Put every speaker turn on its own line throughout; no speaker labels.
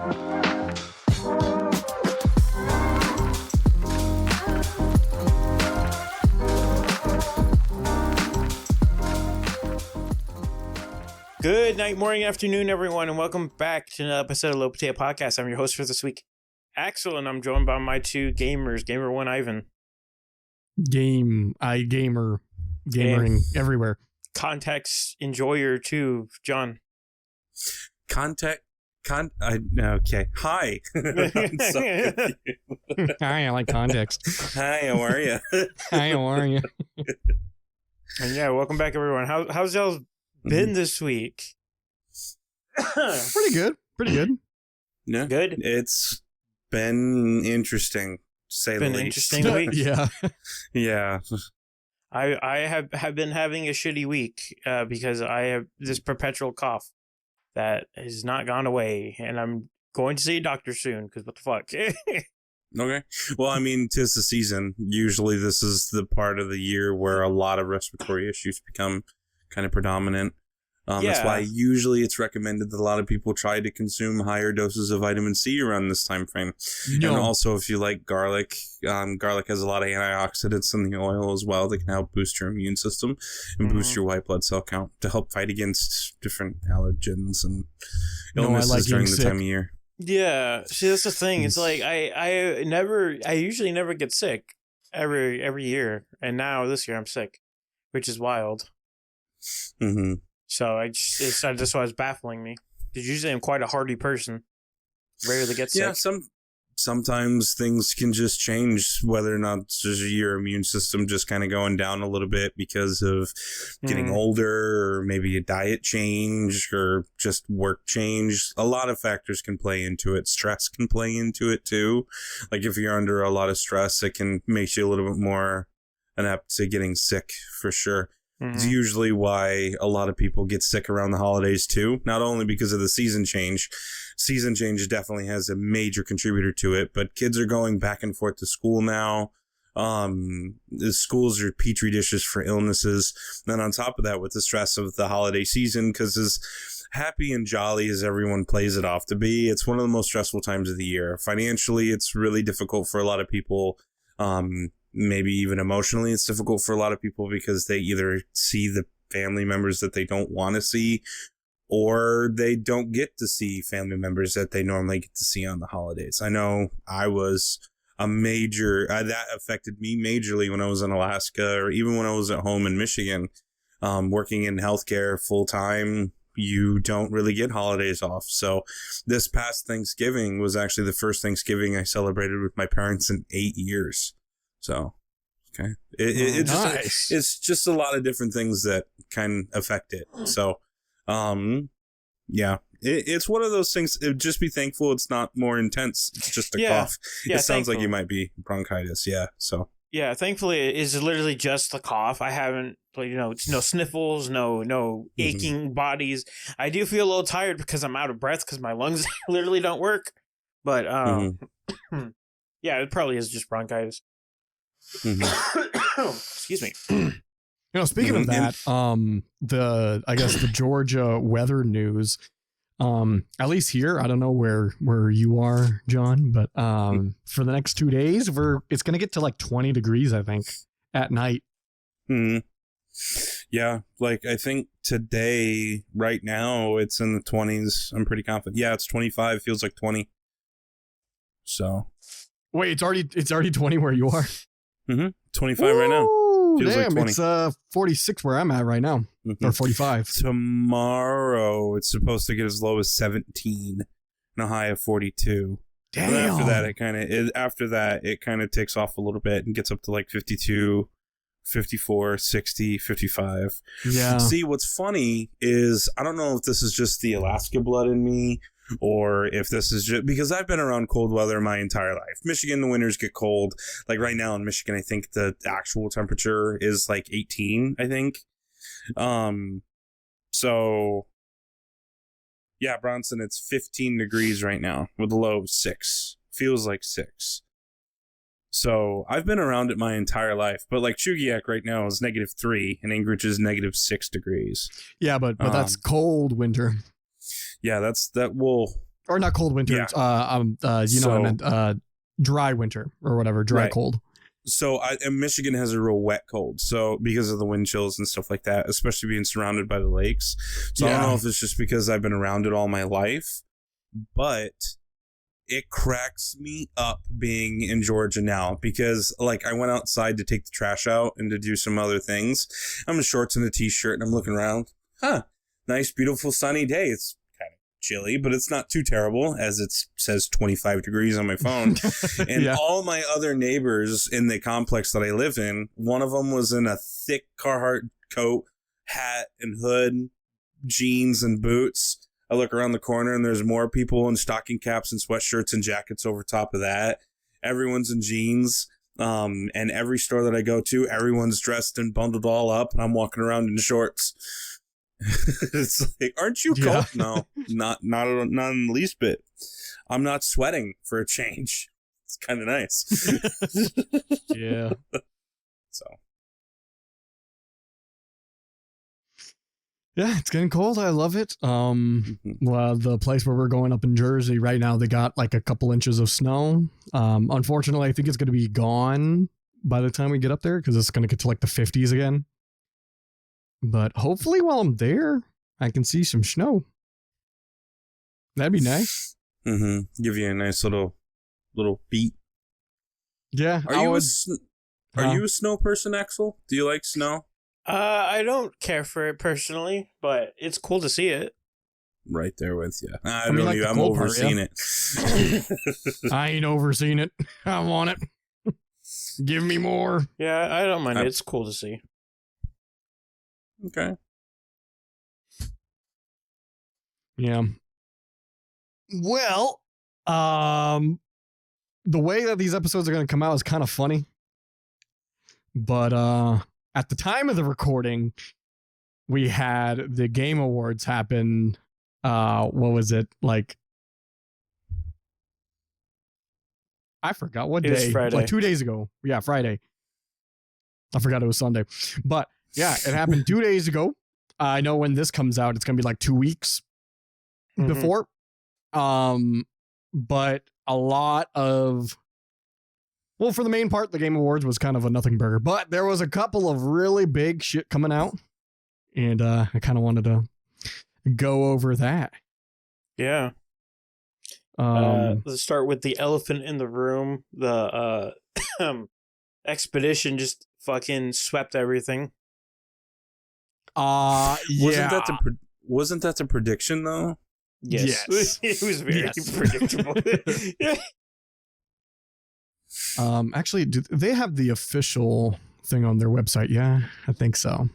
Good night, morning, afternoon, everyone, and welcome back to another episode of Low Potato Podcast. I'm your host for this week, Axel, and I'm joined by my two gamers, Gamer One Ivan.
Gamering everywhere.
Context enjoyer two, John.
Okay. Hi. I'm so confused.
Hi, I like context.
Hi, how are you?
Hi, how are you?
And yeah, welcome back, everyone. How's y'all been this week?
Pretty good.
Yeah,
Good.
It's been interesting, to say the least.
Been an interesting week.
Yeah.
Yeah.
I have been having a shitty week because I have this perpetual cough that has not gone away, and I'm going to see a doctor soon because what the fuck.
Okay. Well, I mean, 'tis the season. Usually this is the part of the year where a lot of respiratory issues become kind of predominant. That's why usually it's recommended that a lot of people try to consume higher doses of vitamin C around this time frame. No. And also, if you like garlic, garlic has a lot of antioxidants in the oil as well that can help boost your immune system and boost your white blood cell count to help fight against different allergens and illnesses during the time of year.
Yeah, see, that's the thing. It's like I usually never get sick every year, and now this year I'm sick, which is wild.
Mm-hmm.
So that's why it's baffling me. Because usually I'm quite a hardy person, rarely get sick.
Yeah, sometimes things can just change, whether or not it's just your immune system just kind of going down a little bit because of getting older, or maybe a diet change, or just work change. A lot of factors can play into it. Stress can play into it too. Like if you're under a lot of stress, it can make you a little bit more inept to getting sick for sure. It's usually why a lot of people get sick around the holidays too. Not only because of the season change. Season change definitely has a major contributor to it, but kids are going back and forth to school now. The schools are petri dishes for illnesses. Then on top of that, with the stress of the holiday season, because as happy and jolly as everyone plays it off to be, it's one of the most stressful times of the year. Financially, it's really difficult for a lot of people. Maybe even emotionally, it's difficult for a lot of people because they either see the family members that they don't want to see, or they don't get to see family members that they normally get to see on the holidays. I know I was a major, that affected me majorly when I was in Alaska, or even when I was at home in Michigan, working in healthcare full time. You don't really get holidays off. So this past Thanksgiving was actually the first Thanksgiving I celebrated with my parents in 8 years. So, okay. It's just a lot of different things that can affect it. So, yeah, it's one of those things. Just be thankful it's not more intense. It's just a cough.
Yeah,
it sounds like you might be bronchitis. Yeah. So.
Yeah, thankfully it is literally just the cough. I haven't, no sniffles, no aching bodies. I do feel a little tired because I'm out of breath because my lungs literally don't work. But yeah, it probably is just bronchitis. Excuse me.
Speaking of that, the Georgia weather news, at least here, I don't know where you are, John, but for the next 2 days, it's going to get to like 20 degrees, I think, at night.
Yeah, like I think today, right now, it's in the 20s. I'm pretty confident. Yeah, it's 25. Feels like 20. So.
Wait, it's already 20 where you are?
25
Ooh,
right now. Feels
damn,
like 20.
It's 46 where I'm at right now, or 45.
Tomorrow it's supposed to get as low as 17 and a high of 42.
Damn.
But after that it kind of takes off a little bit and gets up to like 52, 54, 60, 55.
Yeah.
See, what's funny is I don't know if this is just the Alaska blood in me, or if this is just because I've been around cold weather my entire life. Michigan, the winters get cold. Like right now in Michigan, I think the actual temperature is like 18, I think. So yeah, Bronson, it's 15 degrees right now with a low of 6. Feels like 6. So I've been around it my entire life, but like Chugiak right now is -3 and Anchorage is -6 degrees.
Yeah, but that's cold winter.
Yeah, that will
or not cold winter.
Yeah.
What I meant, dry winter or whatever, dry
Right.
cold.
So and Michigan has a real wet cold, so because of the wind chills and stuff like that, especially being surrounded by the lakes. So I don't know if it's just because I've been around it all my life, but it cracks me up being in Georgia now because like I went outside to take the trash out and to do some other things. I'm in shorts and a t-shirt and I'm looking around. Nice, beautiful, sunny day. It's kind of chilly, but it's not too terrible as it says 25 degrees on my phone. And all my other neighbors in the complex that I live in, one of them was in a thick Carhartt coat, hat and hood, jeans and boots. I look around the corner and there's more people in stocking caps and sweatshirts and jackets over top of that. Everyone's in jeans. And every store that I go to, everyone's dressed and bundled all up and I'm walking around in shorts. It's like, aren't you cold? No, not in the least bit. I'm not sweating for a change. It's kind of nice.
Yeah.
So.
Yeah, it's getting cold. I love it. Well, the place where we're going up in Jersey right now, they got like a couple inches of snow. Unfortunately, I think it's going to be gone by the time we get up there because it's going to get to like the 50s again. But hopefully while I'm there, I can see some snow. That'd be nice.
Give you a nice little beat.
Yeah.
Are you a snow person, Axel? Do you like snow?
I don't care for it personally, but it's cool to see it.
Right there with you.
I'm
overseeing it.
I ain't overseeing it. I want it. Give me more.
Yeah, I don't mind it. It's cool to see.
Okay.
Yeah. Well, the way that these episodes are going to come out is kind of funny. But at the time of the recording, we had the Game Awards happen. What was it? Like, I forgot what day.
It was Friday.
Like 2 days ago. Yeah, Friday. I forgot it was Sunday. But yeah, it happened 2 days ago. I know when this comes out, it's going to be like 2 weeks before. But a lot of, well, for the main part, the Game Awards was kind of a nothing burger, but there was a couple of really big shit coming out. And I kind of wanted to go over that.
Yeah. Let's start with the elephant in the room. The expedition just fucking swept everything.
Yeah.
Wasn't that the prediction though?
Yes. It was very predictable.
Actually, do they have the official thing on their website? Yeah, I think so.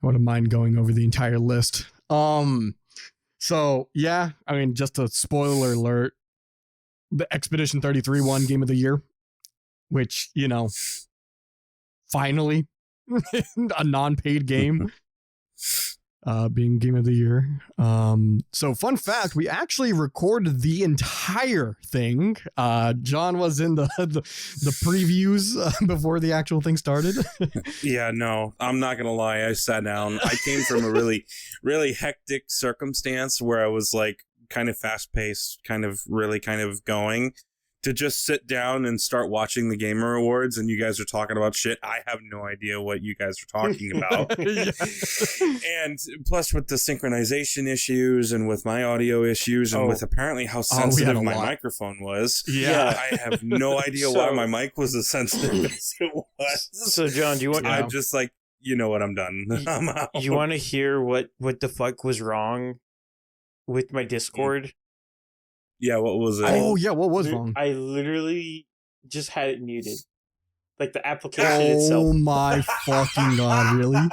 I wouldn't mind going over the entire list. So yeah, I mean, just a spoiler alert, the Expedition 33 won Game of the Year, which, you know, finally a non-paid game being Game of the Year. So fun fact, we actually recorded the entire thing. John was in the previews before the actual thing started.
Yeah, no, I'm not gonna lie, I sat down. I came from a really hectic circumstance where I was like kind of fast paced, kind of going to just sit down and start watching the Gamer Awards, and you guys are talking about shit. I have no idea what you guys are talking about. And plus with the synchronization issues and with my audio issues and with apparently how sensitive my microphone was.
Yeah.
I have no idea why my mic was as sensitive as it was.
So John, do you want
I'm just like, you know what, I'm done. I'm out.
You want to hear what the fuck was wrong with my Discord?
Yeah, what was it?
What was wrong?
I literally just had it muted. Like the application itself.
Oh my fucking god, really?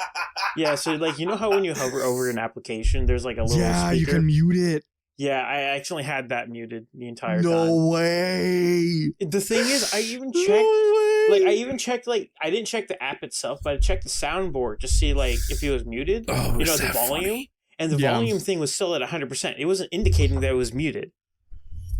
Yeah, so like, you know how when you hover over an application, there's like a little speaker?
You can mute it.
Yeah, I actually had that muted the entire time.
No way.
The thing is, I even checked, like, I didn't check the app itself, but I checked the soundboard to see, like, if it was muted.
Oh,
you know, the volume. Funny? And the volume thing was still at 100%. It wasn't indicating that it was muted.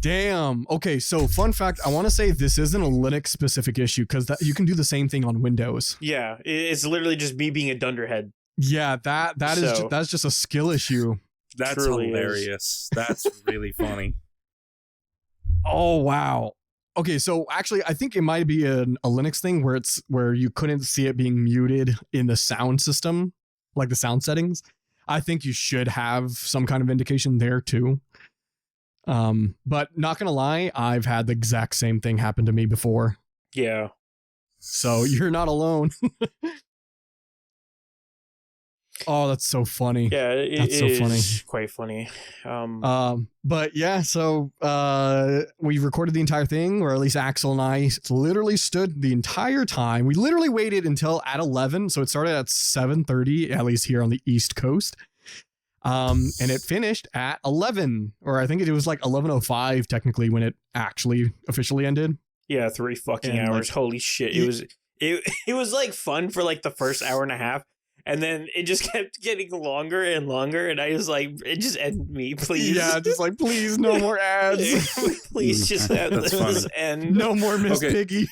Damn. Okay, so fun fact, I want to say this isn't a Linux specific issue because you can do the same thing on Windows.
Yeah, it's literally just me being a dunderhead.
Yeah, that's just a skill issue.
That's
Truly
hilarious. That's really funny.
Oh wow. Okay, so actually, I think it might be a Linux thing where you couldn't see it being muted in the sound system, like the sound settings. I think you should have some kind of indication there too. But not gonna lie, I've had the exact same thing happen to me before.
Yeah.
So you're not alone. Oh, that's so funny.
Yeah,
That's so funny.
Quite funny.
But yeah, so we recorded the entire thing, or at least Axel and I literally stood the entire time. We literally waited until at 11, so it started at 7:30, at least here on the East Coast. And it finished at 11, or I think it was like 11:05 technically when it actually officially ended.
Yeah, 3 fucking hours. Like, holy shit! It was like fun for like the first hour and a half. And then it just kept getting longer and longer, and I was like, "It just end me, please."
Yeah, just like, please, no more ads.
Please, just end.
No more Miss Piggy.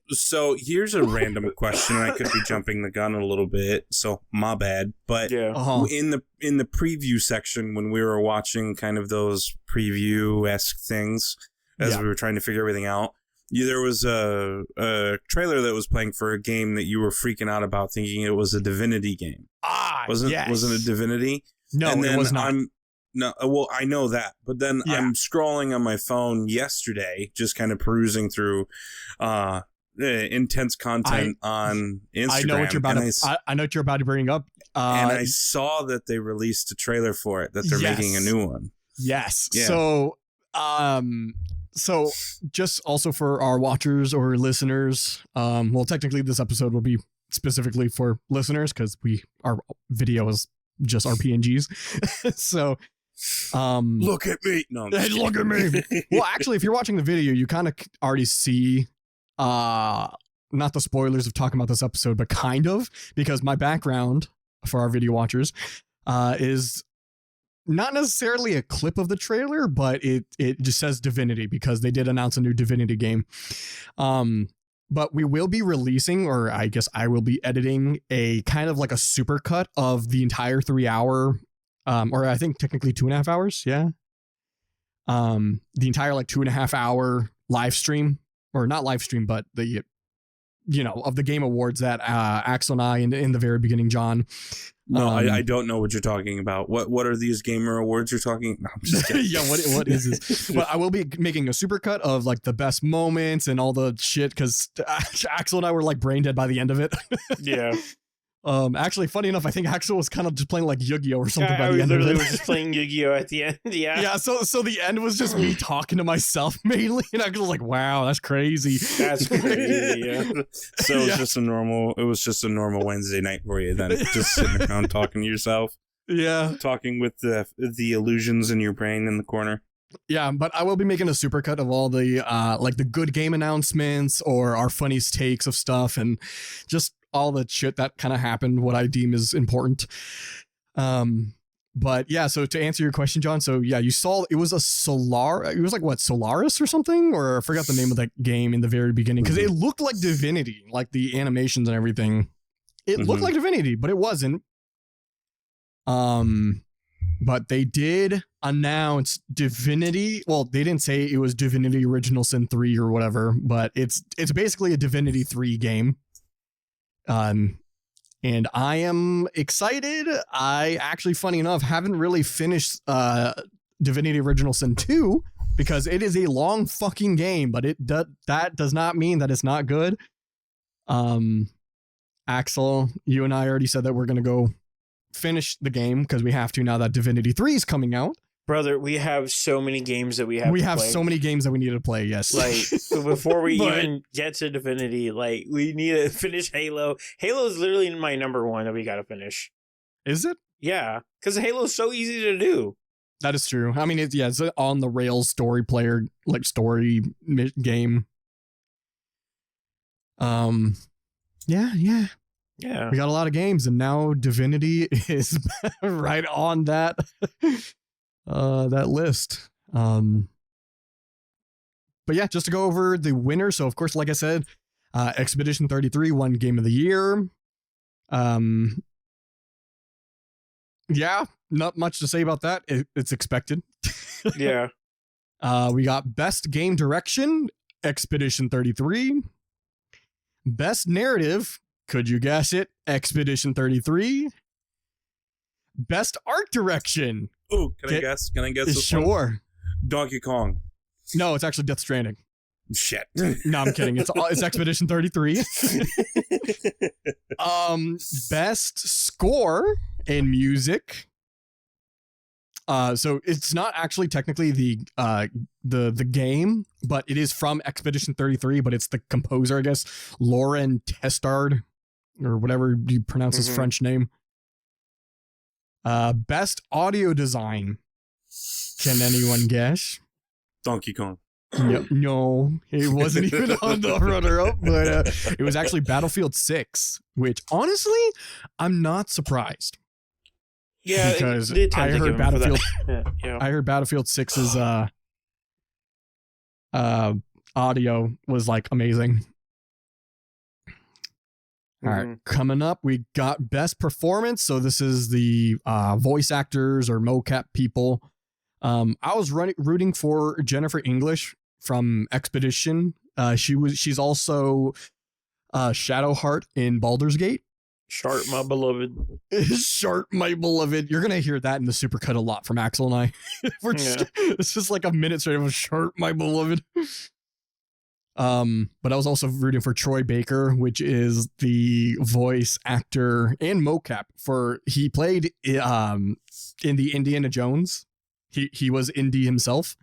So here's a random question. I could be jumping the gun a little bit, so my bad. But in the preview section, when we were watching kind of those preview-esque things as we were trying to figure everything out, there was a trailer that was playing for a game that you were freaking out about, thinking it was a Divinity game. Wasn't it Divinity?
No,
and then
it was not.
Well, I know that, but then I'm scrolling on my phone yesterday, just kind of perusing through intense content on Instagram.
I know what you're about I know what you're about to bring up.
And I saw that they released a trailer for it, that they're making a new one.
Yes. Yeah. So just also for our watchers or listeners, well, technically this episode will be specifically for listeners because our video is just our PNGs. So,
look at me. No,
look at me. Well, actually, if you're watching the video, you kind of already see, not the spoilers of talking about this episode, but kind of, because my background for our video watchers, is not necessarily a clip of the trailer, but it just says Divinity because they did announce a new Divinity game. But we will be releasing, or I guess I will be editing a kind of like a supercut of the entire 3 hour, or I think technically 2.5 hours. Yeah. The entire like 2.5 hour live stream, or not live stream, but the, of the Game Awards that Axel and I in the very beginning, John.
No, I don't know what you're talking about. What are these gamer awards you're talking? No, I'm just kidding.
Yeah, what is this? But I will be making a supercut of like the best moments and all the shit because Axel and I were like brain dead by the end of it.
Yeah.
Actually, funny enough, I think Axel was kind of just playing like Yu-Gi-Oh or something by the end of it.
I was just playing Yu-Gi-Oh at the end. Yeah.
Yeah. So the end was just me talking to myself mainly, and I was like, "Wow, that's crazy."
That's crazy. Yeah.
So it was just a normal Wednesday night for you then, just sitting around talking to yourself.
Yeah.
Talking with the illusions in your brain in the corner.
Yeah, but I will be making a supercut of all the like the good game announcements or our funniest takes of stuff and just all the shit that kind of happened, what I deem is important. But yeah, so to answer your question, John, so yeah, you saw it was it was like what, Solaris or something, or I forgot the name of that game in the very beginning because it looked like Divinity, like the animations and everything. It looked like Divinity, but it wasn't. But they did announce Divinity. Well, they didn't say it was Divinity Original Sin 3 or whatever, but it's basically a Divinity 3 game. And I am excited. I actually, funny enough, haven't really finished Divinity Original Sin 2 because it is a long fucking game, but that does not mean that it's not good. Axel, you and I already said that we're going to go finish the game because we have to now that Divinity 3 is coming out.
Brother, we have so many games that we have to play.
So many games that we need to play, yes.
Like, before we even get to Divinity, like, we need to finish Halo. Halo is literally my number one that we got to finish.
Is it?
Yeah, because Halo is so easy to do.
That is true. I mean, it's an on-the-rails story player, like, story game. Yeah. We got a lot of games, and now Divinity is right on that that list. But yeah, just to go over the winner. So of course, like I said, Expedition 33 won Game of the Year. Yeah, not much to say about that. It's expected.
Yeah.
We got Best Game Direction, Expedition 33. Best Narrative, could you guess it? Expedition 33. Best Art Direction.
Oh, can I guess? Can I guess this one?
Sure.
Donkey Kong.
No, it's actually Death Stranding.
Shit.
No, I'm kidding. It's Expedition 33. Best Score in Music. So it's not actually technically the game, but it is from Expedition 33, but it's the composer, I guess, Lauren Testard, or whatever you pronounce his French name. Best Audio Design. Can anyone guess?
Donkey Kong.
No, it wasn't even on the runner-up, but it was actually Battlefield 6, which honestly, I'm not surprised.
Yeah,
because I heard Battlefield.
Yeah.
I heard Battlefield 6's audio was like amazing. All right, coming up, we got Best Performance. So this is the voice actors or mocap people. I was rooting for Jennifer English from Expedition. She's also Shadowheart in Baldur's Gate.
Sharp, my beloved.
Sharp, my beloved. You're gonna hear that in the supercut a lot from Axel and I. It's just like a minute straight of Sharp, my beloved. But I was also rooting for Troy Baker, which is the voice actor and mocap for. He played in the Indiana Jones. He was Indy himself.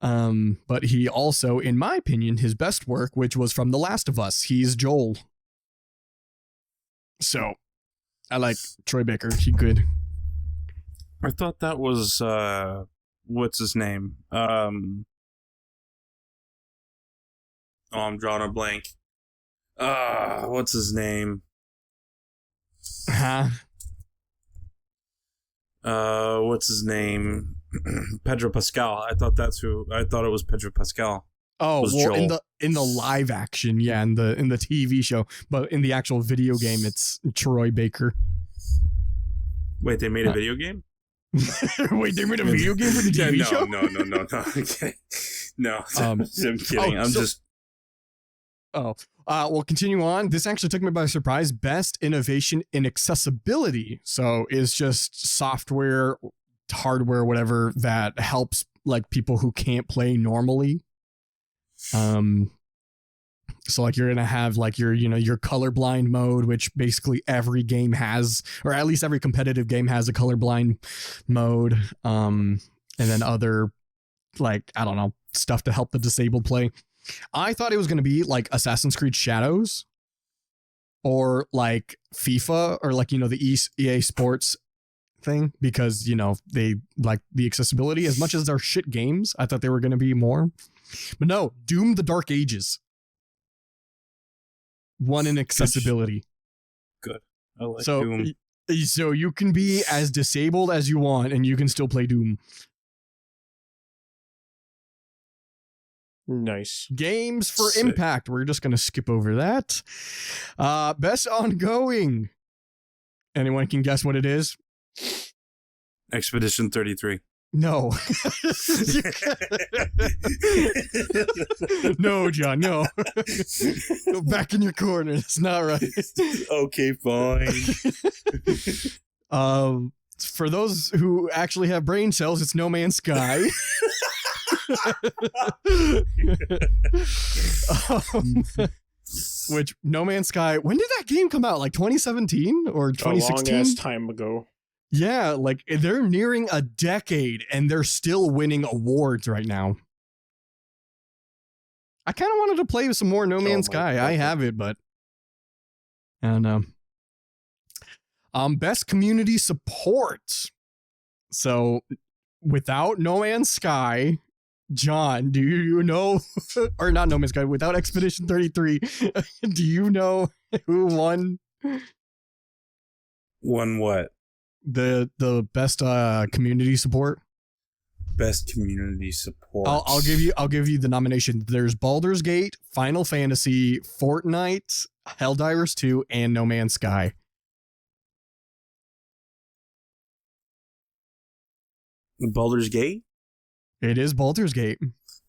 But he also, in my opinion, his best work, which was from The Last of Us. He's Joel. So, I like Troy Baker. He good.
I thought that was what's his name? I'm drawing a blank. What's his name?
Huh?
What's his name? Pedro Pascal. I thought it was Pedro Pascal.
Oh, well,
Joel.
in the live action, yeah, in the TV show, but in the actual video game, it's Troy Baker.
Wait, they made a video game?
Wait, they made a video game for the TV show?
No. Okay. No, I'm kidding.
Well, continue on. This actually took me by surprise. Best Innovation in Accessibility. So it's just software, hardware, whatever that helps like people who can't play normally. So like you're gonna have like your colorblind mode, which basically every game has, or at least every competitive game has a colorblind mode. And then other like, I don't know, stuff to help the disabled play. I thought it was gonna be like Assassin's Creed Shadows or like FIFA or like, the EA Sports thing, because they like the accessibility as much as they're shit games. I thought they were gonna be more. But no, Doom the Dark Ages won in accessibility.
Good. I like Doom.
So you can be as disabled as you want and you can still play Doom.
Nice.
Games for
Sick.
Impact. We're just going to skip over that. Best Ongoing. Anyone can guess what it is?
Expedition 33.
No. No, John, no. Go back in your corner. It's not right.
Okay, fine.
For those who actually have brain cells, it's No Man's Sky. Which No Man's Sky, when did that game come out? Like 2017 or 2016?
A long ass time ago.
Yeah, like they're nearing a decade and they're still winning awards right now. I kind of wanted to play with some more No Man's Sky. I have it, but I don't know. Best Community Support. So without No Man's Sky, John, do you know, or not No Man's Sky, without Expedition 33, do you know who won?
Won what?
The best community support.
Best community support.
I'll give you the nomination. There's Baldur's Gate, Final Fantasy, Fortnite, Helldivers 2, and No Man's Sky.
Baldur's Gate?
It is Baldur's Gate.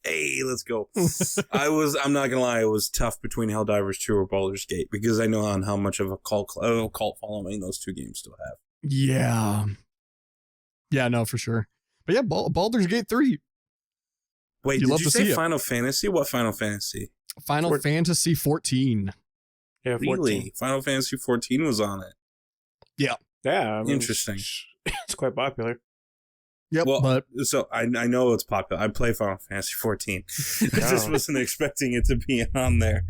Hey, let's go. I'm not gonna lie, it was tough between Helldivers 2 or Baldur's Gate because I know on how much of a cult following those two games still have.
Yeah. Yeah, no, for sure. But yeah, Baldur's Gate 3.
Wait, did you say Final Fantasy? What Final Fantasy?
Final Fantasy 14.
Yeah, 14.
Really? Final Fantasy 14 was on it.
Yeah.
Yeah. I mean,
Interesting.
It's quite popular.
Yep.
Well,
but
so I know it's popular. I play Final Fantasy 14. I just wasn't expecting it to be on there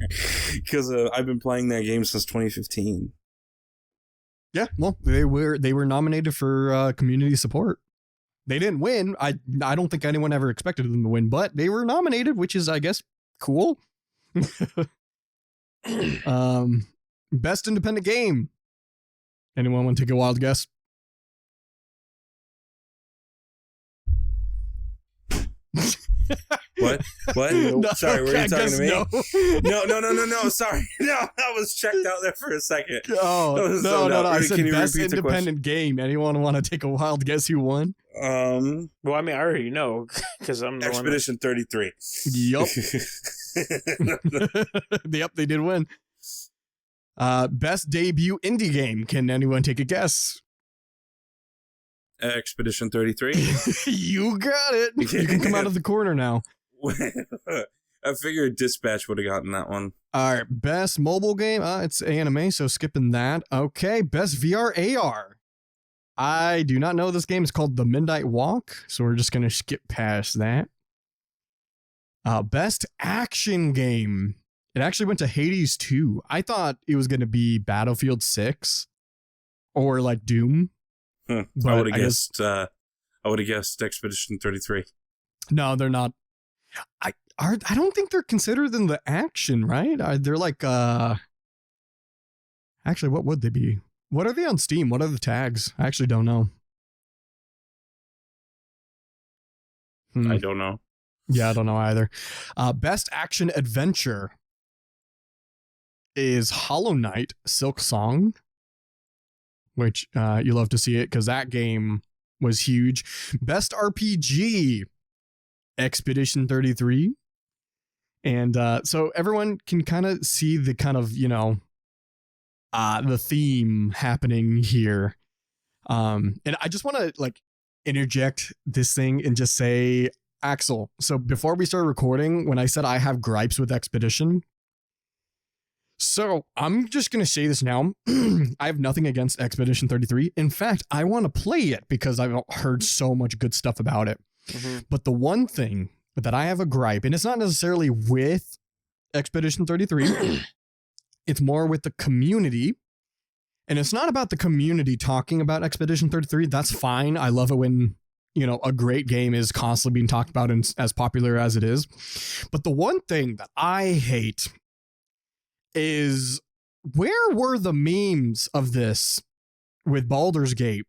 because I've been playing that game since 2015.
yeah, well, they were nominated for community support. They didn't win. I don't think anyone ever expected them to win, but they were nominated, which is, I guess, cool. Best independent game. Anyone want to take a wild guess?
What?
No,
Sorry, were you talking to me?
No.
No. Sorry. No, I was checked out there for a second.
Oh, no. I said
Can you
best
repeat the
independent game. Anyone want to take a wild guess who won?
Well, I mean, I already know because I'm the
Expedition 33.
Yup. Yep, they did win. Best debut indie game. Can anyone take a guess?
Expedition 33.
You got it. You can come out of the corner now.
I figured Dispatch would have gotten that one.
All right, best mobile game. It's anime, so skipping that. Okay, best VR AR. I do not know this game. It's called The Midnight Walk, so we're just gonna skip past that. Best action game. It actually went to Hades 2. I thought it was gonna be Battlefield 6 or like Doom.
I would have guessed Expedition 33.
No, they're not. I don't think they're considered in the action, right? They're like actually, what would they be? What are they on Steam? What are the tags? I actually don't know.
I don't know.
Yeah, I don't know either. Best action adventure is Hollow Knight Silk Song, which you love to see it because that game was huge. Best RPG, Expedition 33. And so everyone can kind of see the kind of, the theme happening here. And I just want to like interject this thing and just say, Axel, so before we started recording, when I said I have gripes with Expedition, so I'm just going to say this now. I have nothing against Expedition 33. In fact, I want to play it because I've heard so much good stuff about it. Mm-hmm. But the one thing that I have a gripe, and it's not necessarily with Expedition 33, it's more with the community. And it's not about the community talking about Expedition 33. That's fine. I love it when, a great game is constantly being talked about and as popular as it is. But the one thing that I hate is, where were the memes of this with Baldur's Gate?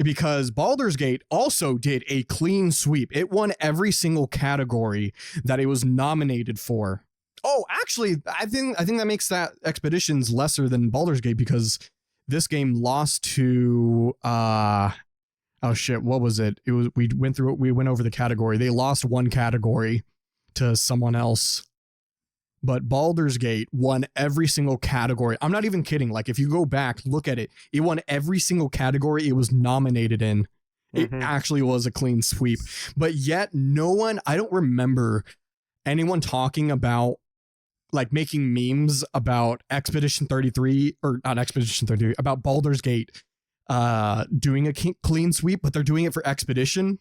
Because Baldur's Gate also did a clean sweep. It won every single category that it was nominated for. Oh, actually, I think that makes that Expeditions lesser than Baldur's Gate because this game lost to oh shit, what was it? It was we went over the category. They lost one category to someone else. But Baldur's Gate won every single category. I'm not even kidding. Like, if you go back, look at it. It won every single category it was nominated in. It actually was a clean sweep. But yet, I don't remember anyone talking about, like, making memes about Expedition 33, or not Expedition 33, about Baldur's Gate doing a clean sweep, but they're doing it for Expedition.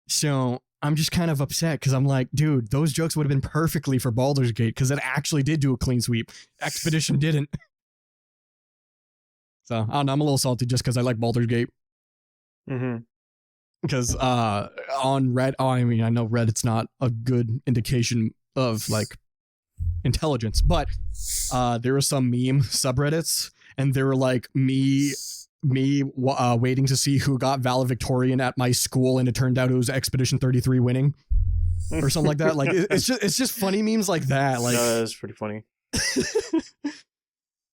So I'm just kind of upset because I'm like, dude, those jokes would have been perfectly for Baldur's Gate because it actually did do a clean sweep. Expedition didn't. So I don't know, I'm a little salty just because I like Baldur's Gate. Because on Reddit, I know Reddit's not a good indication of like intelligence, but there were some meme subreddits and they were like me waiting to see who got valedictorian at my school, and it turned out it was Expedition 33 winning or something like that. Like it's just funny memes like that. Like,
no, that's pretty funny.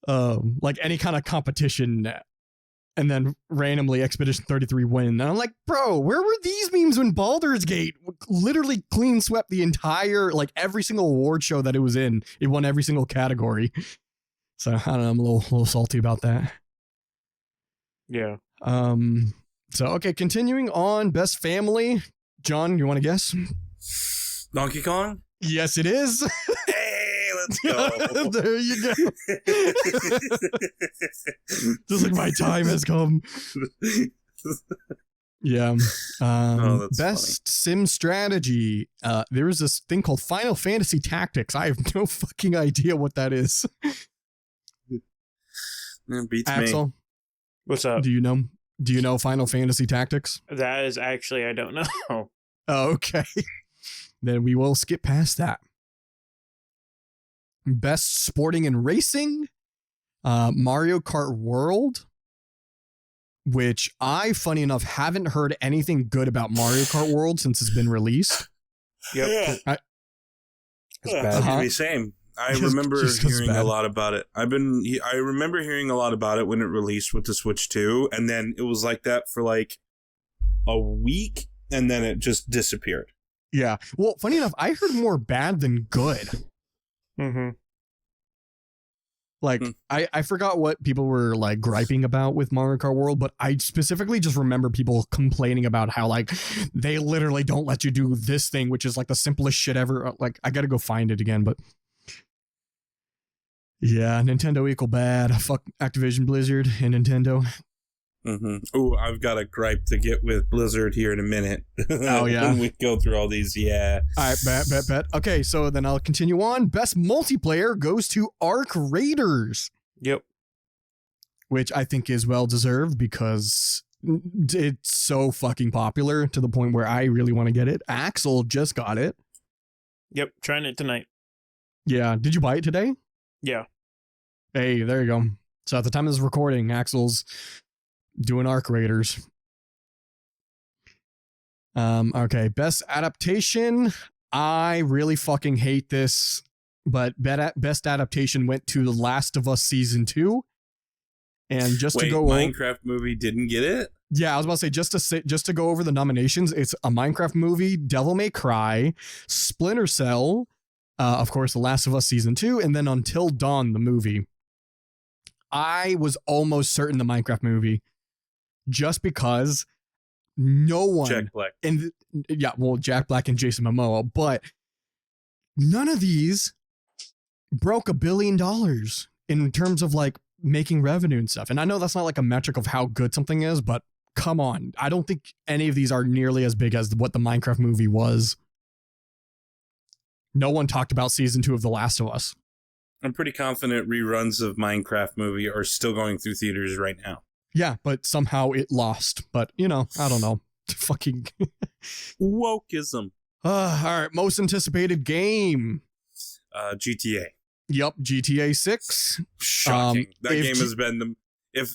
Like any kind of competition and then randomly Expedition 33 win. And I'm like, bro, where were these memes when Baldur's Gate literally clean swept the entire, like every single award show that it was in? It won every single category. So I don't know, I'm a little salty about that.
Yeah.
So okay, continuing on, best family. John, you want to guess?
Donkey Kong?
Yes, it is.
Hey, let's go.
There you go. Just like my time has come. Yeah. Best sim strategy. There was this thing called Final Fantasy Tactics. I have no fucking idea what that is.
It beats
Axel,
me.
What's up?
do you know Final Fantasy Tactics?
That is actually, I don't know.
Oh, okay. Then we will skip past that. Best sporting and racing. Mario Kart World. Which I, funny enough, haven't heard anything good about Mario Kart World since it's been released.
Yep.
Yeah.
It's bad.
Uh-huh. Same. I remember hearing a lot about it. I remember hearing a lot about it when it released with the Switch 2, and then it was like that for like a week, and then it just disappeared.
Yeah. Well, funny enough, I heard more bad than good.
Mm-hmm.
Like, I forgot what people were like griping about with Mario Kart World, but I specifically just remember people complaining about how like they literally don't let you do this thing, which is like the simplest shit ever. Like, I gotta go find it again, but yeah, Nintendo equal bad. Fuck Activision Blizzard and Nintendo.
Mm-hmm. Oh, I've got a gripe to get with Blizzard here in a minute.
Oh, yeah.
When we go through all these, yeah.
All right, bet. Okay, so then I'll continue on. Best multiplayer goes to Arc Raiders.
Yep.
Which I think is well deserved because it's so fucking popular to the point where I really want to get it. Axel just got it.
Yep. Trying it tonight.
Yeah. Did you buy it today?
Yeah.
Hey, there you go. So at the time of this recording, Axel's doing Arc Raiders. Okay, best adaptation. I really fucking hate this, but best adaptation went to The Last of Us Season 2. And just to go
Minecraft movie didn't get it?
Yeah, I was about to say, just to go over the nominations, it's a Minecraft movie, Devil May Cry, Splinter Cell, of course, The Last of Us Season 2, and then Until Dawn, the movie. I was almost certain the Minecraft movie, just because no one...
Jack Black.
Jack Black and Jason Momoa, but none of these broke $1 billion in terms of like making revenue and stuff. And I know that's not like a metric of how good something is, but come on. I don't think any of these are nearly as big as what the Minecraft movie was. No one talked about season 2 of The Last of Us.
I'm pretty confident reruns of Minecraft movie are still going through theaters right now.
Yeah, but somehow it lost. But, you know, I don't know. Fucking
wokeism.
All right, most anticipated game.
GTA.
Yep, GTA 6.
Shocking. That game has been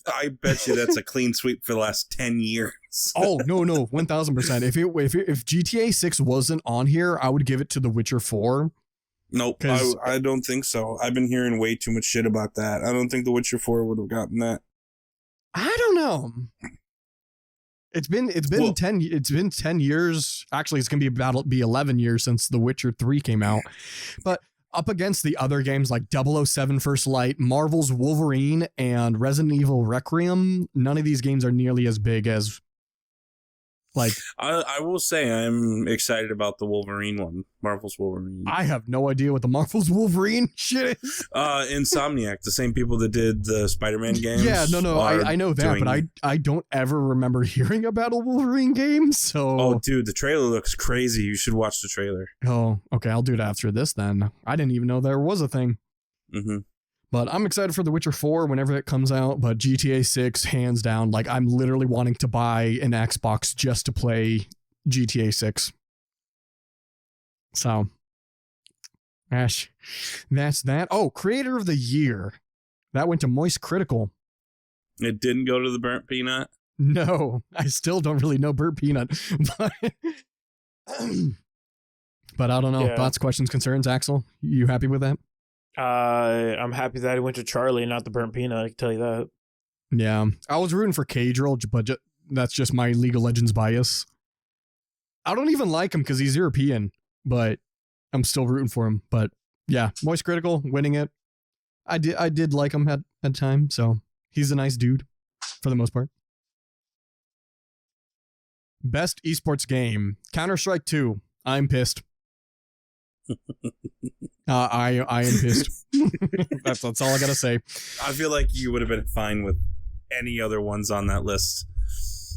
I bet you that's a clean sweep for the last 10 years.
Oh, no, 1000%. If GTA 6 wasn't on here, I would give it to The Witcher 4.
Nope, I don't think so. I've been hearing way too much shit about that. I don't think The Witcher 4 would have gotten that.
I don't know. It's been 10 years. Actually, it's going to be 11 years since The Witcher 3 came out. But up against the other games like 007 First Light, Marvel's Wolverine, and Resident Evil Requiem, none of these games are nearly as big as like...
I will say I'm excited about the Wolverine one, Marvel's Wolverine.
I have no idea what the Marvel's Wolverine shit is.
Insomniac, the same people that did the Spider-Man games.
Yeah, no, I know that, but I don't ever remember hearing about a Wolverine game, so...
Oh, dude, the trailer looks crazy. You should watch the trailer.
Oh, okay, I'll do it after this then. I didn't even know there was a thing.
Mm-hmm.
But I'm excited for The Witcher 4 whenever it comes out, but GTA 6, hands down, like I'm literally wanting to buy an Xbox just to play GTA 6. So, Ash, that's that. Oh, Creator of the Year. That went to Moist Critical.
It didn't go to the Burnt Peanut?
No, I still don't really know Burnt Peanut. But I don't know.
Yeah.
Thoughts, questions, concerns, Axel? You happy with that?
I'm happy that I went to Charlie and not the Burnt Peanut, I can tell you that.
Yeah, I was rooting for Cadrill, but that's just my League of Legends bias. I don't even like him because he's European, but I'm still rooting for him. But yeah, Moist Critical winning it. I did like him at time, so he's a nice dude for the most part. Best esports game, Counter-Strike 2. I'm pissed. I am pissed. that's all I gotta say.
I feel like you would have been fine with any other ones on that list.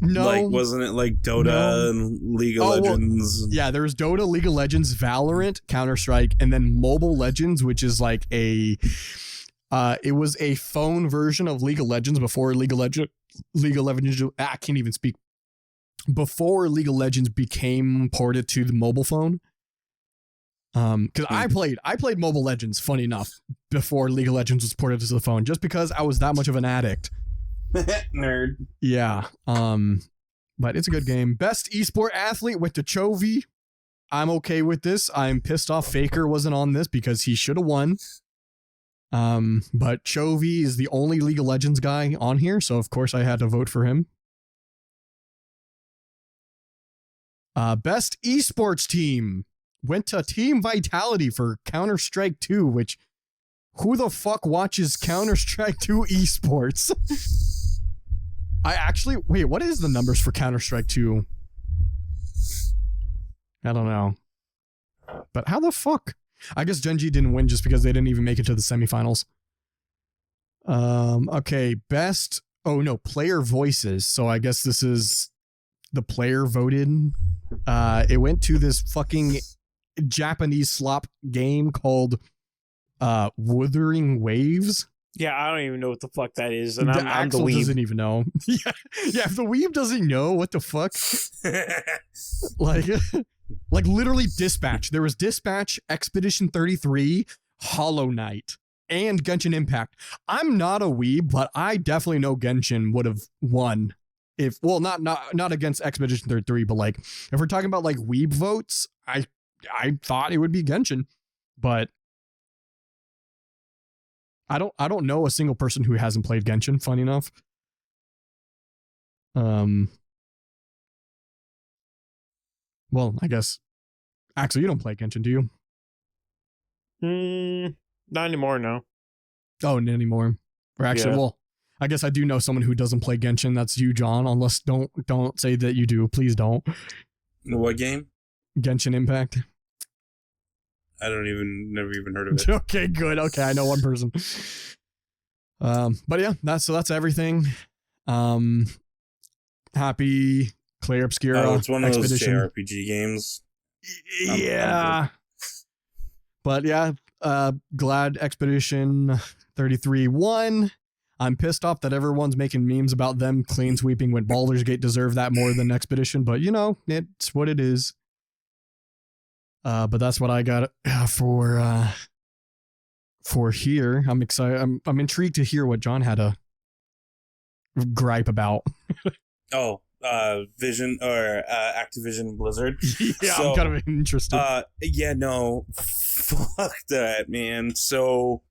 No,
like wasn't it like Dota and League of Legends?
Well, yeah, there's Dota, League of Legends, Valorant, Counter-Strike, and then Mobile Legends, which is like it was a phone version of League of Legends before League of Legends. I can't even speak. Before League of Legends became ported to the mobile phone. Because I played Mobile Legends, funny enough, before League of Legends was ported to the phone, just because I was that much of an addict.
Nerd.
Yeah. But it's a good game. Best esport athlete went to Chovy. I'm okay with this. I'm pissed off Faker wasn't on this because he should have won. But Chovy is the only League of Legends guy on here, so of course I had to vote for him. Best esports team went to Team Vitality for Counter-Strike 2, which who the fuck watches Counter-Strike 2 esports? Wait, what is the numbers for Counter-Strike 2? I don't know. But how the fuck? I guess Gen G didn't win just because they didn't even make it to the semifinals. Okay, player voices. So I guess this is the player voted. It went to this fucking Japanese slop game called Wuthering Waves.
Yeah, I don't even know what the fuck that is, and I'm the
Axel
weeb.
doesn't even know. Yeah, if the weeb doesn't know, what the fuck? like literally Dispatch. There was Dispatch, Expedition 33, Hollow Knight, and Genshin Impact. I'm not a weeb, but I definitely know Genshin would have won. Not against Expedition 33, but like if we're talking about like weeb votes, I thought it would be Genshin, but I don't know a single person who hasn't played Genshin, funny enough. Well, I guess Axel, you don't play Genshin, do
you? Not anymore, no.
Oh, not anymore. Or actually,
Yeah.
Well, I guess I do know someone who doesn't play Genshin. That's you, John. Unless don't say that you do. Please don't.
What game?
Genshin Impact.
Never even heard of it.
Okay, good. Okay, I know one person. But yeah, that's everything. Happy Clay Obscura.
Oh, it's one of
Expedition.
those JRPG games.
Yeah. But yeah, glad Expedition 33 won. I'm pissed off that everyone's making memes about them clean sweeping when Baldur's Gate deserved that more than Expedition, but it's what it is. But that's what I got for here. I'm excited. I'm intrigued to hear what John had a gripe about.
Oh, Vision or Activision Blizzard.
Yeah, I'm kind of interested.
Fuck that, man. So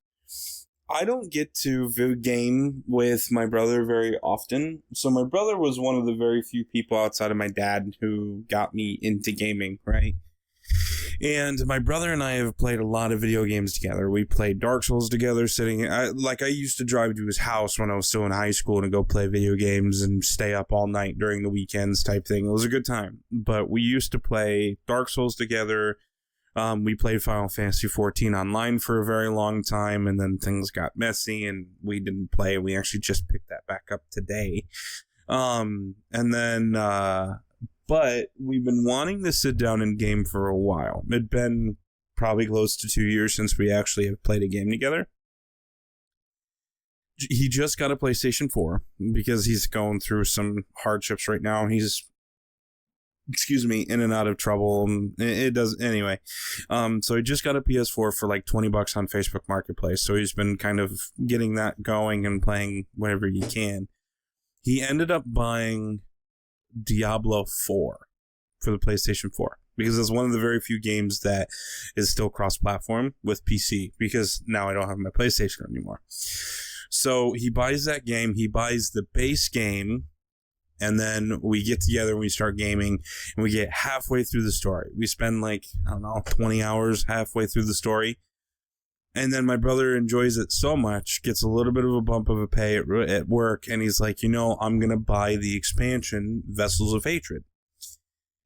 I don't get to game with my brother very often. So my brother was one of the very few people outside of my dad who got me into gaming, right? And my brother and I have played a lot of video games together. We played Dark Souls together, I used to drive to his house when I was still in high school to go play video games and stay up all night during the weekends type thing. It was a good time. But we used to play Dark Souls together. We played Final Fantasy XIV online for a very long time, and then things got messy and we didn't play. We actually just picked that back up today. But we've been wanting to sit down and game for a while. It'd been probably close to 2 years since we actually have played a game together. He just got a PlayStation 4 because he's going through some hardships right now. He's, in and out of trouble. And it does anyway. So he just got a PS4 for like $20 on Facebook Marketplace. So he's been kind of getting that going and playing whenever he can. He ended up buying Diablo 4 for the PlayStation 4 because it's one of the very few games that is still cross-platform with PC because now I don't have my PlayStation anymore. So he buys that game. He buys the base game. And then we get together and we start gaming. And we get halfway through the story. We spend like, I don't know, 20 hours halfway through the story. And then my brother enjoys it so much, gets a little bit of a bump of a pay at work, and he's like, I'm going to buy the expansion, Vessels of Hatred.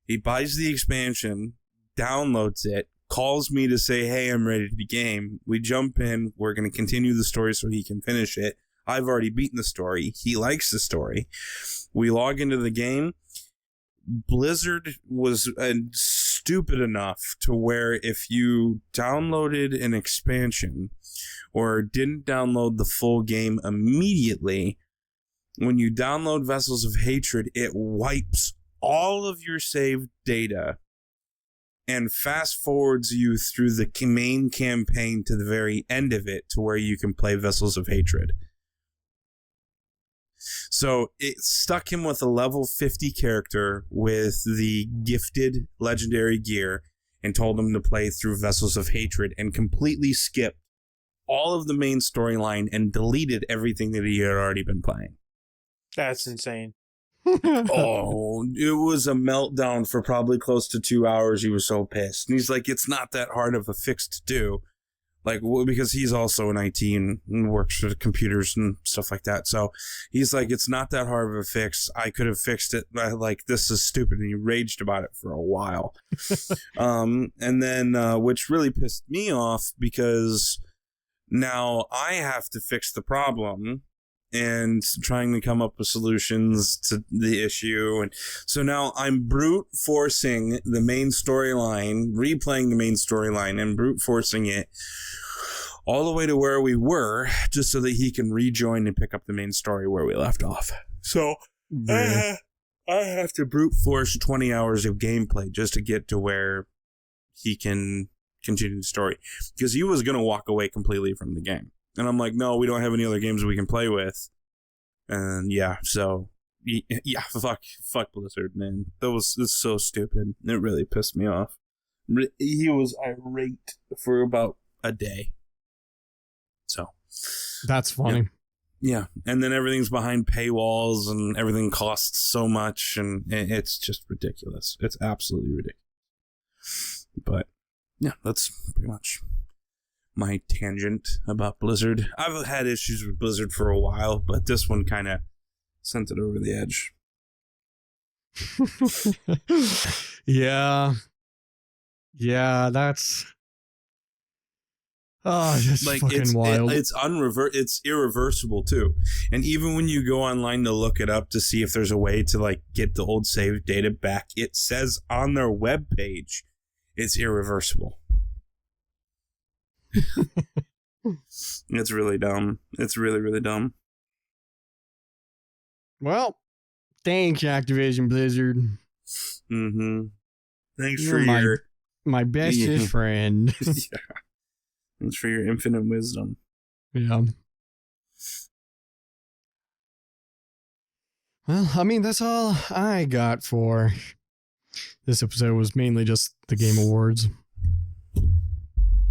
He buys the expansion, downloads it, calls me to say, hey, I'm ready to game. We jump in. We're going to continue the story so he can finish it. I've already beaten the story. He likes the story. We log into the game. Blizzard was stupid enough to where if you downloaded an expansion or didn't download the full game immediately, when you download Vessels of Hatred, it wipes all of your saved data and fast forwards you through the main campaign to the very end of it to where you can play Vessels of Hatred. So it stuck him with a level 50 character with the gifted legendary gear and told him to play through Vessels of Hatred and completely skipped all of the main storyline and deleted everything that he had already been playing.
That's insane.
Oh, it was a meltdown for probably close to 2 hours. He was so pissed. And he's like, it's not that hard of a fix to do. Like, because he's also in IT and works for the computers and stuff like that. So he's like, it's not that hard of a fix. I could have fixed it. Like, this is stupid. And he raged about it for a while. And then, which really pissed me off because now I have to fix the problem and trying to come up with solutions to the issue. And so now I'm brute forcing the main storyline, replaying the main storyline and brute forcing it all the way to where we were just so that he can rejoin and pick up the main story where we left off. So I have to brute force 20 hours of gameplay just to get to where he can continue the story, because he was going to walk away completely from the game. And I'm like, no, we don't have any other games we can play with. And yeah, so yeah, fuck Blizzard, man. It's so stupid. It really pissed me off. He was irate for about a day. So
that's funny.
Yeah. And then everything's behind paywalls and everything costs so much, and it's just ridiculous. It's absolutely ridiculous. But yeah, that's pretty much my tangent about Blizzard. I've had issues with Blizzard for a while, but this one kind of sent it over the edge.
Yeah, that's like, fucking wild.
It's irreversible too. And even when you go online to look it up to see if there's a way to like get the old save data back, it says on their webpage it's irreversible. It's really dumb. It's really, really dumb.
Well, thanks, Activision Blizzard.
Mm-hmm. Thanks
You're
for
my bestest friend.
Yeah. Thanks for your infinite wisdom.
Yeah. Well, I mean, that's all I got for this episode. Was mainly just the Game Awards.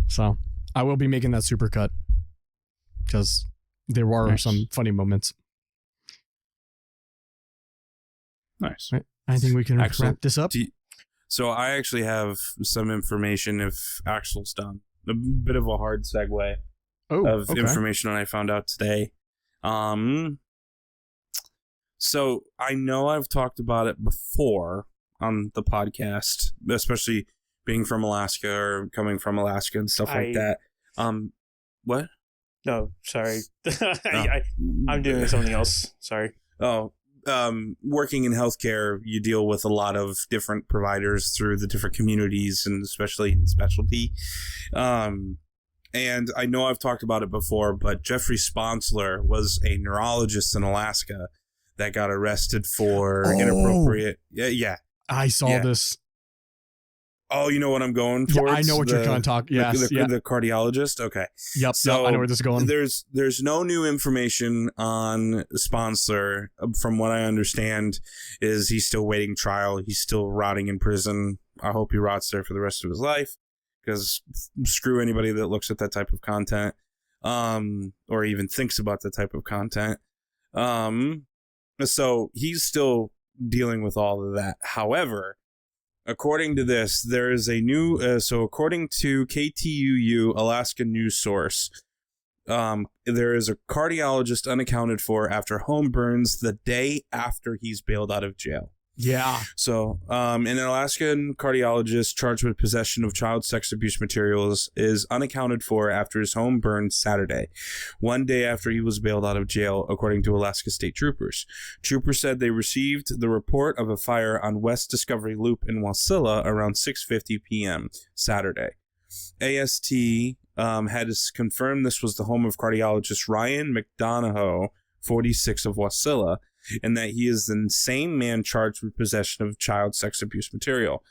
So I will be making that supercut because there were some funny moments.
Nice.
Right. I think we can wrap this up.
So I actually have some information if Axel's done. A bit of a hard segue of information I found out today. So I know I've talked about it before on the podcast, especially being from Alaska or coming from Alaska and stuff like that. What?
No, sorry. I'm doing something else. Sorry.
Oh, working in healthcare, you deal with a lot of different providers through the different communities and especially in specialty. And I know I've talked about it before, but Jeffrey Sponsler was a neurologist in Alaska that got arrested for inappropriate. Yeah.
I saw this.
Oh, you know what I'm going towards?
Yeah, I know what you're going to talk. Yes,
the cardiologist. Okay.
Yep.
So
I know where this is going.
There's no new information on Sponsler. From what I understand, is he's still waiting trial. He's still rotting in prison. I hope he rots there for the rest of his life, because screw anybody that looks at that type of content. or even thinks about that type of content. So he's still dealing with all of that. However, according to this, there is a new, so according to KTUU, Alaska news source, there is a cardiologist unaccounted for after home burns the day after he's bailed out of jail.
Yeah.
So, an Alaskan cardiologist charged with possession of child sex abuse materials is unaccounted for after his home burned Saturday, one day after he was bailed out of jail, according to Alaska State Troopers. Troopers said they received the report of a fire on West Discovery Loop in Wasilla around 6:50 p.m. Saturday. AST had confirmed this was the home of cardiologist Ryan McDonough, 46, of Wasilla, and that he is the same man charged with possession of child sex abuse material.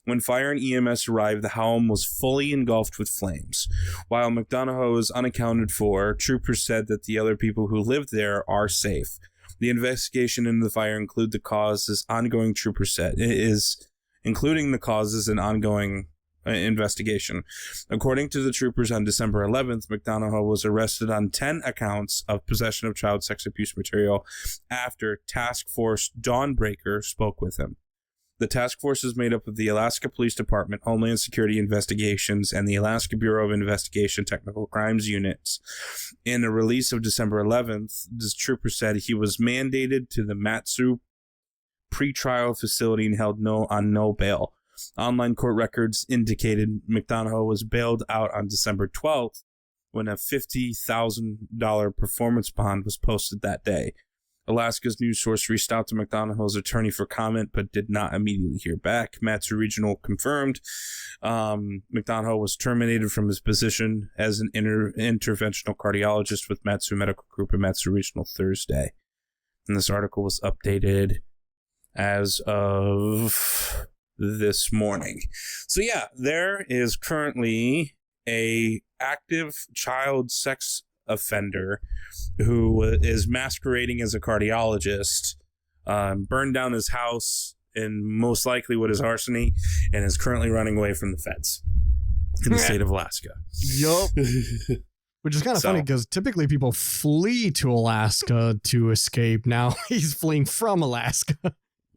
When fire and EMS arrived, the home was fully engulfed with flames. While McDonough is unaccounted for, troopers said that the other people who lived there are safe. The investigation into the fire include the causes ongoing. Troopers said it is including the causes and ongoing investigation. According to the troopers, on December 11th, McDonough was arrested on 10 accounts of possession of child sex abuse material after Task Force Dawnbreaker spoke with him. The task force is made up of the Alaska Police Department, Homeland Security Investigations, and the Alaska Bureau of Investigation Technical Crimes Units. In a release of December 11th, the trooper said he was mandated to the Matsu pretrial facility and held on no bail. Online court records indicated McDonough was bailed out on December 12th when a $50,000 performance bond was posted that day. Alaska's news source reached out to McDonough's attorney for comment, but did not immediately hear back. Matsu Regional confirmed McDonough was terminated from his position as an interventional cardiologist with Matsu Medical Group and Matsu Regional Thursday. And this article was updated as of this morning. So yeah, there is currently a active child sex offender who is masquerading as a cardiologist, burned down his house and most likely with his arsony, and is currently running away from the feds in the state of Alaska.
Yup. Which is kind of funny because typically people flee to Alaska to escape. Now he's fleeing from Alaska.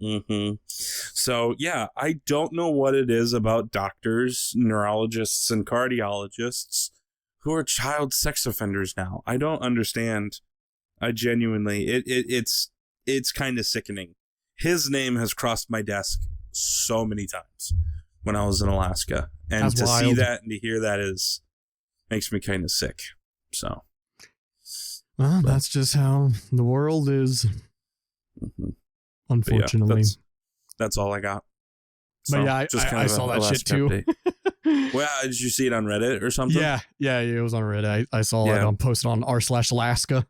Mm-hmm. So, yeah, I don't know what it is about doctors, neurologists, and cardiologists who are child sex offenders now. I don't understand. I genuinely, it's kind of sickening. His name has crossed my desk so many times when I was in Alaska. And
That's
to
wild.
see that and to hear that makes me kind of sick. So.
Well, that's just how the world is.
Mm-hmm.
Unfortunately.
Yeah, that's all I got.
But yeah, I saw that shit too.
Well, did you see it on Reddit or something?
Yeah, it was on Reddit. I saw it posted on r/Alaska.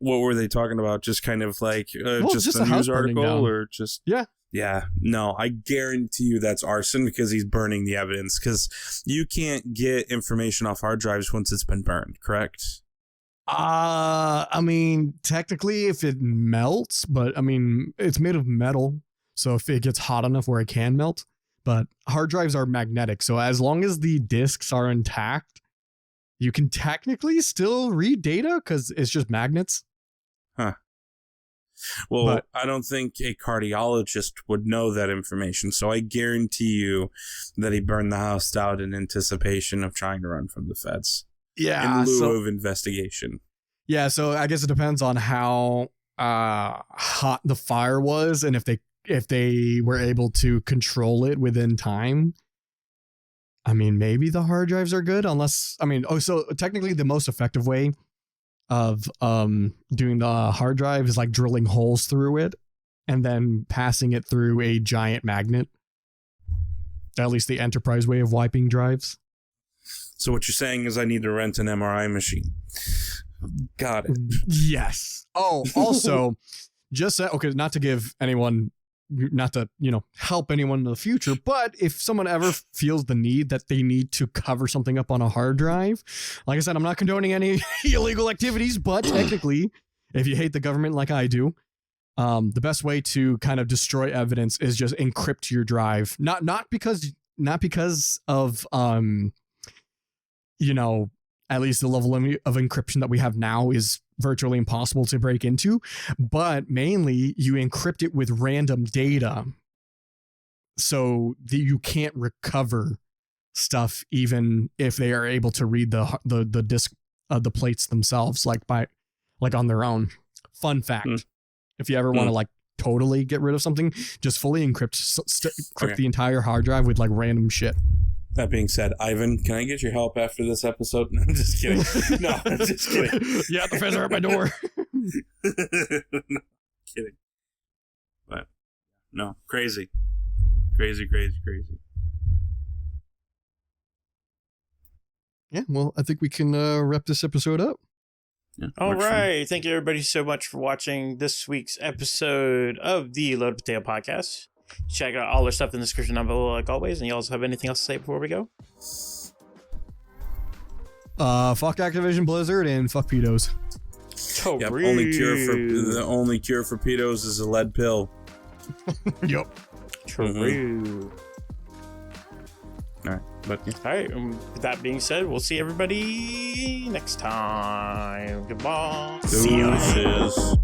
What were they talking about? Just kind of like just
a
a
house
news
burning
article,
down.
or just
Yeah.
No, I guarantee you that's arson because he's burning the evidence. Because you can't get information off hard drives once it's been burned. Correct?
I mean, technically, if it melts, but I mean, it's made of metal, so if it gets hot enough where it can melt. But hard drives are magnetic, so as long as the disks are intact, you can technically still read data because it's just magnets.
Huh. Well, I don't think a cardiologist would know that information, so I guarantee you that he burned the house down in anticipation of trying to run from the feds.
Yeah,
in lieu of investigation.
Yeah, so I guess it depends on how hot the fire was and if they were able to control it within time. I mean, maybe the hard drives are good unless, so technically the most effective way of doing the hard drive is like drilling holes through it and then passing it through a giant magnet. At least the enterprise way of wiping drives.
So what you're saying is I need to rent an MRI machine. Got it.
Yes. Oh, also, not to give anyone, not to, help anyone in the future, but if someone ever feels the need that they need to cover something up on a hard drive, like I said, I'm not condoning any illegal activities, but technically, if you hate the government like I do, the best way to kind of destroy evidence is just encrypt your drive. Not because of at least the level of encryption that we have now is virtually impossible to break into. But mainly, you encrypt it with random data so that you can't recover stuff even if they are able to read the disk the plates themselves like on their own. Fun fact. If you ever want to like totally get rid of something, just fully encrypt the entire hard drive with like random shit.
That being said, Ivan, can I get your help after this episode? No, I'm just kidding. No, I'm just kidding.
Yeah, the fans are at my door.
No, kidding. But no, crazy. Crazy.
Yeah, well, I think we can wrap this episode up.
Yeah,
all right. Thank you, everybody, so much for watching this week's episode of the Loaded Potato Podcast. Check out all our stuff in the description down below, like always. And you also have anything else to say before we go?
Fuck Activision Blizzard and fuck pedos.
Yep, the only cure for pedos is a lead pill.
Yep.
True.
All right, but yeah.
All right. With that being said, we'll see everybody next time. Goodbye.
Deuces.